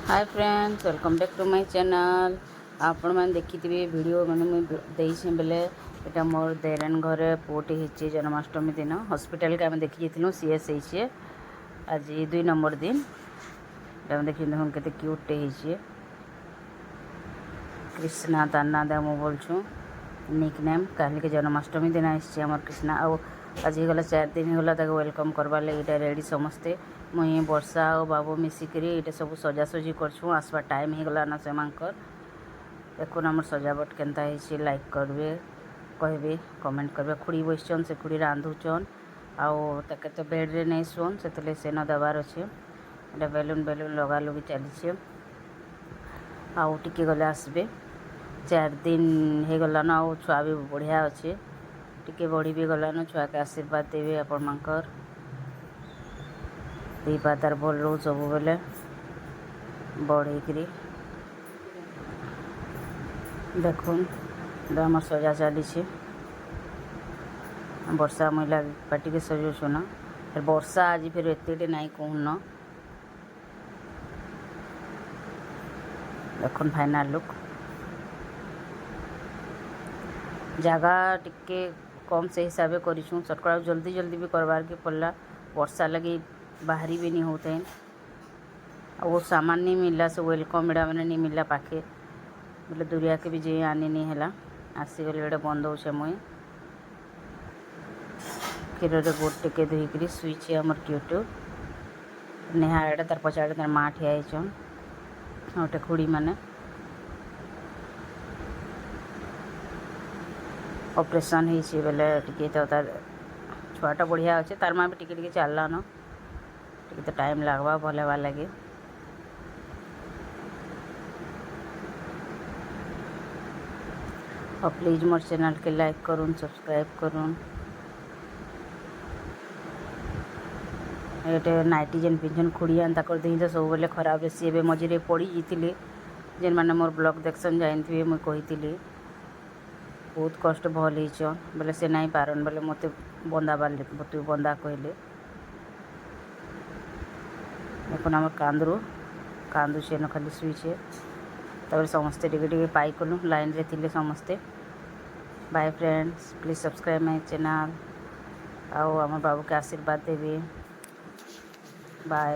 Hi friends, welcome back to my channel. आपण मैंने देखिए वीडियो मैंने मुझे बेले यहाँ मोर देरान घरे पुओटी होती जन्माष्टमी दिन हॉस्पिटल के आम देखी जाइलु सीएस होइए आज 2 नंबर दिन देखिए देखो केते क्यूटे होइए कृष्णा तार ना दे मुझे बोलूँ निक नेम कल के जन्माष्टमी दिन आम कृष्णा आज गला 4 दिन होगा वेलकम करवार लगे रेडी समस्ते मुई वर्षा और बाबू मिसिकी ये सब सजासजी करछूँ आसवा टाइम हो गला ना से देखुन आम सजावट के लाइक करबे कहबे कमेंट करबे खुड़ी बसन से खुड़ी रांधुचन आउ तो बेड्रे नहीं शोन से सेन देवार अच्छे बेलून बेलून लगा लगी चली आउ टिके गले आसबे 4 दिन हो गला ना आउ छुआ भी बढ़िया अच्छे टिके बढ़ी भी गलान छुआ के आशीर्वाद देवे आपण मानकर दीपा तार भल रो सब बेले बढ़ेकरी देखुन आम सजा चली वर्षा महिला पार्टी के सजाऊँ ना फिर वर्षा आज फिर एते नाई कहून देखुन फाइनाल लुक जगह टिके कम से हिसाब से करूँ सटकड़ा जल्दी जल्दी भी करवार के पड़ला वर्षा लगी बाहरी भी नहीं होते और वो सामान नहीं मिलला से वेलकम एडा मैंने नहीं मिलला पाखे बोले दुरिया के भी जे आनी नहीं है आसीगले ये बंद हो मुई क्षीर गोट टिके धोईकरी शुईचे आमर क्यूटू नेहा एडा तार पचाड़े तार माँ ठिया होचन गोटे खुड़ी मैंने ऑपरेशन होती बेले टिके तो तार छुआटा बढ़िया अच्छे तार माँ भी टिके टिके चलला न टिके तो टाइम लगवा भल हवा लगे और प्लीज मोर चैनल के लाइक करूँ सब्सक्राइब करूँ ये नाइटी जेन पिंजन खुड़ियान ताकर देही तो सब बेले खराब बेसी एवं मझे पड़ी जाती जेन मैंने मोर ब्लॉग देखसन जानते मुझे कही बहुत कष्ट भल होचन बोले से नहीं पारन बोले मत बंदा बाले तू बंदा कहले देखुन आम कांदू से न खाली शुईचे तब समस्ते टिके पाई कलु लाइन रे थिले समस्ते bye friends please subscribe my channel आउ आम बाबू के आशीर्वाद देवी बाय।